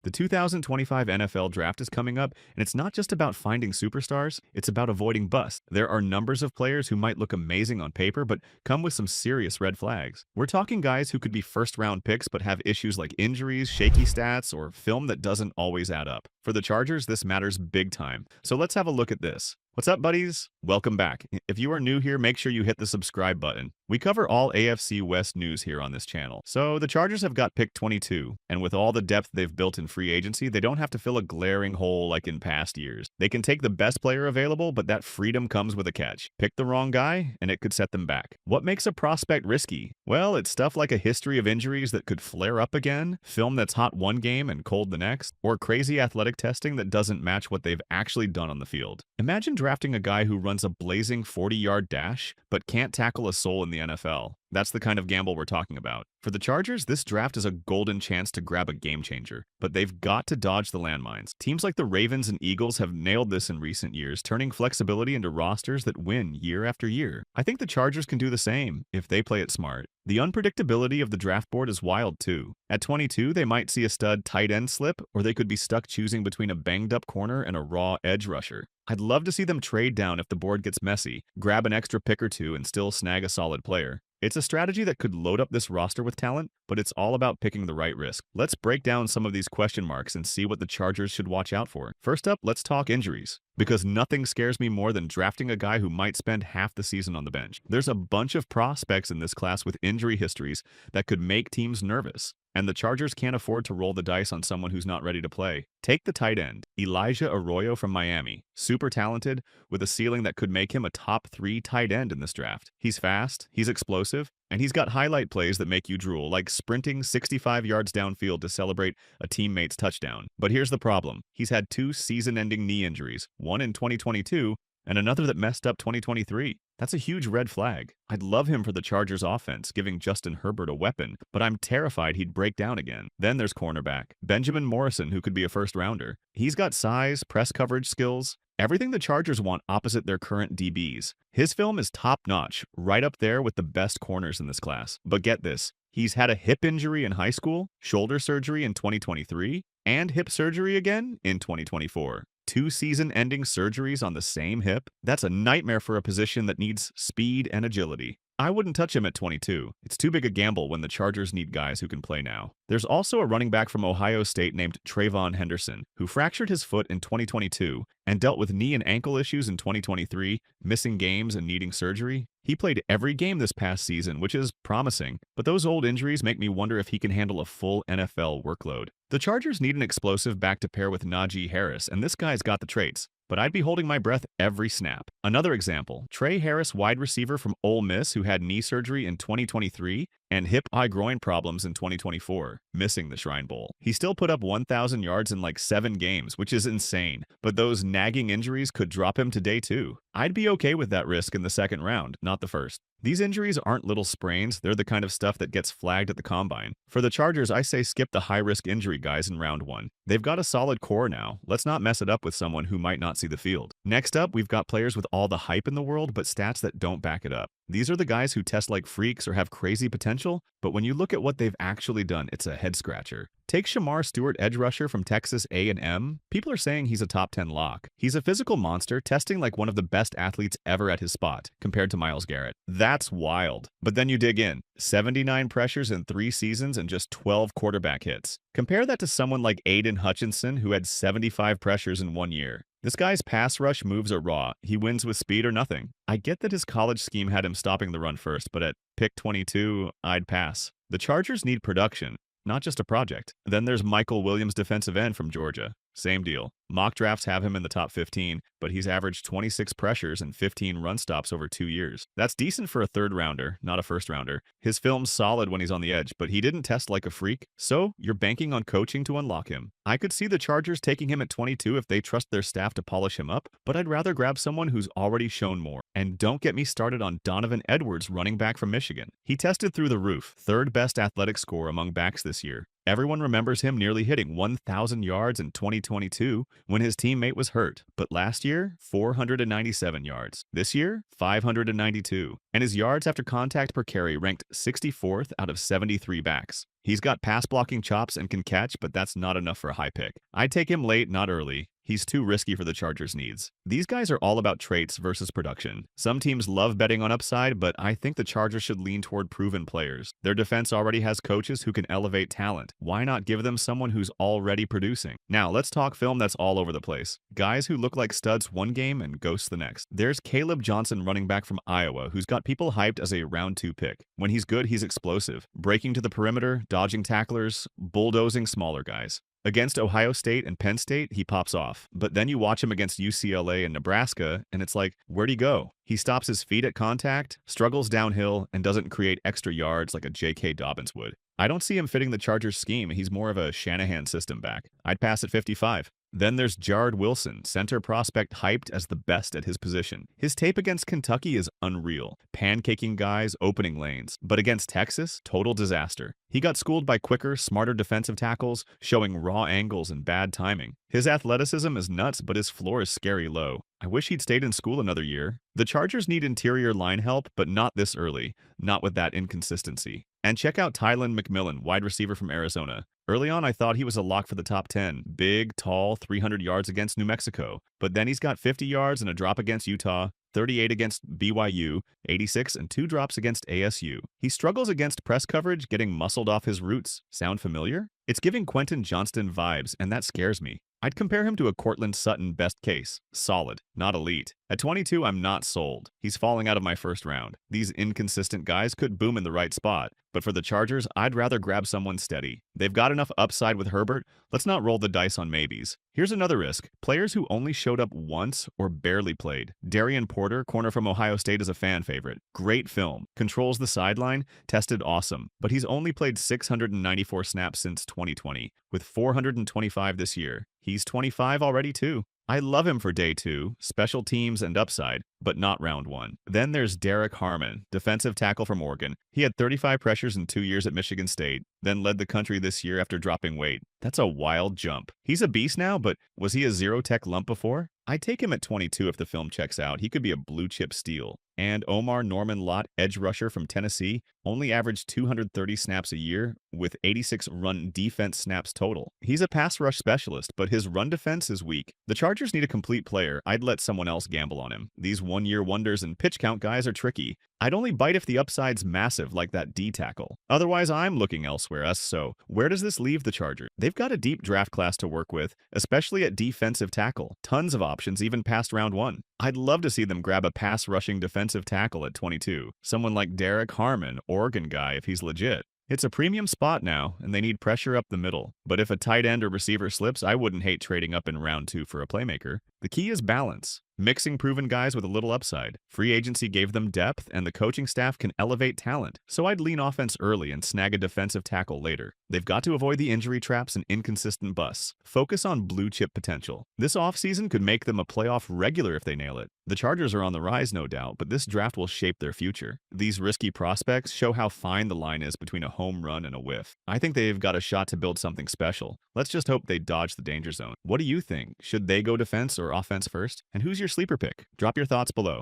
The 2025 NFL Draft is coming up, and it's not just about finding superstars, it's about avoiding busts. There are numbers of players who might look amazing on paper, but come with some serious red flags. We're talking guys who could be first-round picks but have issues like injuries, shaky stats, or film that doesn't always add up. For the Chargers, this matters big time. So let's have a look at this. What's up, buddies? Welcome back. If you are new here, make sure you hit the subscribe button. We cover all AFC West news here on this channel. So the Chargers have got pick 22, and with all the depth they've built in free agency, they don't have to fill a glaring hole like in past years. They can take the best player available, but that freedom comes with a catch. Pick the wrong guy, and it could set them back. What makes a prospect risky? Well, it's stuff like a history of injuries that could flare up again, film that's hot one game and cold the next, or crazy athletic testing that doesn't match what they've actually done on the field. Imagine drafting a guy who runs a blazing 40-yard dash, but can't tackle a soul in the NFL. That's the kind of gamble we're talking about. For the Chargers, this draft is a golden chance to grab a game changer, but they've got to dodge the landmines. Teams like the Ravens and Eagles have nailed this in recent years, turning flexibility into rosters that win year after year. I think the Chargers can do the same if they play it smart. The unpredictability of the draft board is wild too. At 22, they might see a stud tight end slip, or they could be stuck choosing between a banged-up corner and a raw edge rusher. I'd love to see them trade down if the board gets messy, grab an extra pick or two, and still snag a solid player. It's a strategy that could load up this roster with talent, but it's all about picking the right risk. Let's break down some of these question marks and see what the Chargers should watch out for. First up, let's talk injuries, because nothing scares me more than drafting a guy who might spend half the season on the bench. There's a bunch of prospects in this class with injury histories that could make teams nervous, and the Chargers can't afford to roll the dice on someone who's not ready to play. Take the tight end, Elijah Arroyo from Miami. Super talented, with a ceiling that could make him a top 3 tight end in this draft. He's fast, he's explosive, and he's got highlight plays that make you drool, like sprinting 65 yards downfield to celebrate a teammate's touchdown. But here's the problem. He's had 2 season-ending knee injuries, one in 2022 and another that messed up 2023. That's a huge red flag. I'd love him for the Chargers offense, giving Justin Herbert a weapon, but I'm terrified he'd break down again. Then there's cornerback, Benjamin Morrison, who could be a first-rounder. He's got size, press coverage skills, everything the Chargers want opposite their current DBs. His film is top-notch, right up there with the best corners in this class. But get this, he's had a hip injury in high school, shoulder surgery in 2023, and hip surgery again in 2024. 2 season-ending surgeries on the same hip? That's a nightmare for a position that needs speed and agility. I wouldn't touch him at 22. It's too big a gamble when the Chargers need guys who can play now. There's also a running back from Ohio State named Trayvon Henderson, who fractured his foot in 2022 and dealt with knee and ankle issues in 2023, missing games and needing surgery. He played every game this past season, which is promising, but those old injuries make me wonder if he can handle a full NFL workload. The Chargers need an explosive back to pair with Najee Harris, and this guy's got the traits, but I'd be holding my breath every snap. Another example, Trey Harris, wide receiver from Ole Miss, who had knee surgery in 2023 and hip-groin problems in 2024, missing the Shrine Bowl. He still put up 1,000 yards in like 7 games, which is insane, but those nagging injuries could drop him today too. I'd be okay with that risk in the second round, not the first. These injuries aren't little sprains, they're the kind of stuff that gets flagged at the combine. For the Chargers, I say skip the high-risk injury guys in round 1. They've got a solid core now. Let's not mess it up with someone who might not see the field. Next up, we've got players with all the hype in the world, but stats that don't back it up. These are the guys who test like freaks or have crazy potential, but when you look at what they've actually done, it's a head-scratcher. Take Shamar Stewart, edge rusher from Texas A&M. People are saying he's a top 10 lock. He's a physical monster, testing like one of the best athletes ever at his spot, compared to Myles Garrett. That's wild. But then you dig in. 79 pressures in 3 seasons and just 12 quarterback hits. Compare that to someone like Aiden Hutchinson, who had 75 pressures in 1 year. This guy's pass rush moves are raw. He wins with speed or nothing. I get that his college scheme had him stopping the run first, but at pick 22, I'd pass. The Chargers need production, not just a project. Then there's Mykel Williams, defensive end from Georgia. Same deal. Mock drafts have him in the top 15, but he's averaged 26 pressures and 15 run stops over 2 years. That's decent for a third rounder, not a first rounder. His film's solid when he's on the edge, but he didn't test like a freak, so you're banking on coaching to unlock him. I could see the Chargers taking him at 22 if they trust their staff to polish him up, but I'd rather grab someone who's already shown more. And don't get me started on Donovan Edwards, running back from Michigan. He tested through the roof, 3rd best athletic score among backs this year. Everyone remembers him nearly hitting 1,000 yards in 2022 when his teammate was hurt. But last year, 497 yards. This year, 592. And his yards after contact per carry ranked 64th out of 73 backs. He's got pass blocking chops and can catch, but that's not enough for a high pick. I'd take him late, not early. He's too risky for the Chargers' needs. These guys are all about traits versus production. Some teams love betting on upside, but I think the Chargers should lean toward proven players. Their defense already has coaches who can elevate talent. Why not give them someone who's already producing? Now, let's talk film that's all over the place. Guys who look like studs one game and ghosts the next. There's Kaleb Johnson, running back from Iowa, who's got people hyped as a round 2 pick. When he's good, he's explosive, breaking to the perimeter, dodging tacklers, bulldozing smaller guys. Against Ohio State and Penn State, he pops off. But then you watch him against UCLA and Nebraska, and it's like, where'd he go? He stops his feet at contact, struggles downhill, and doesn't create extra yards like a J.K. Dobbins would. I don't see him fitting the Chargers' scheme. He's more of a Shanahan system back. I'd pass at 55. Then there's Jared Wilson, center prospect hyped as the best at his position. His tape against Kentucky is unreal, pancaking guys, opening lanes. But against Texas, total disaster. He got schooled by quicker, smarter defensive tackles, showing raw angles and bad timing. His athleticism is nuts, but his floor is scary low. I wish he'd stayed in school another year. The Chargers need interior line help, but not this early, not with that inconsistency. And check out Tylan McMillan, wide receiver from Arizona. Early on, I thought he was a lock for the top 10. Big, tall, 300 yards against New Mexico. But then he's got 50 yards and a drop against Utah, 38 against BYU, 86 and 2 drops against ASU. He struggles against press coverage, getting muscled off his roots. Sound familiar? It's giving Quentin Johnston vibes, and that scares me. I'd compare him to a Cortland Sutton best case. Solid, not elite. At 22, I'm not sold. He's falling out of my first round. These inconsistent guys could boom in the right spot. But for the Chargers, I'd rather grab someone steady. They've got enough upside with Herbert. Let's not roll the dice on maybes. Here's another risk. Players who only showed up once or barely played. Darian Porter, corner from Ohio State, is a fan favorite. Great film. Controls the sideline. Tested awesome. But he's only played 694 snaps since 2020, with 425 this year. He's 25 already too. I love him for day 2, special teams and upside, but not round 1. Then there's Derek Harmon, defensive tackle from Oregon. He had 35 pressures in 2 years at Michigan State, then led the country this year after dropping weight. That's a wild jump. He's a beast now, but was he a zero-tech lump before? I'd take him at 22 if the film checks out. He could be a blue-chip steal. And Omar Norman-Lott, edge rusher from Tennessee, only averaged 230 snaps a year with 86 run defense snaps total. He's a pass rush specialist, but his run defense is weak. The Chargers need a complete player. I'd let someone else gamble on him. These one-year wonders and pitch count guys are tricky. I'd only bite if the upside's massive like that D tackle. Otherwise, I'm looking elsewhere. So where does this leave the Chargers? They've got a deep draft class to work with, especially at defensive tackle. Tons of options, even past round 1. I'd love to see them grab a pass-rushing defensive tackle at 22. Someone like Derek Harmon, Oregon guy, if he's legit. It's a premium spot now, and they need pressure up the middle. But if a tight end or receiver slips, I wouldn't hate trading up in round 2 for a playmaker. The key is balance. Mixing proven guys with a little upside. Free agency gave them depth, and the coaching staff can elevate talent. So I'd lean offense early and snag a defensive tackle later. They've got to avoid the injury traps and inconsistent busts. Focus on blue chip potential. This offseason could make them a playoff regular if they nail it. The Chargers are on the rise, no doubt, but this draft will shape their future. These risky prospects show how fine the line is between a home run and a whiff. I think they've got a shot to build something special. Let's just hope they dodge the danger zone. What do you think? Should they go defense or offense first? And who's your sleeper pick? Drop your thoughts below.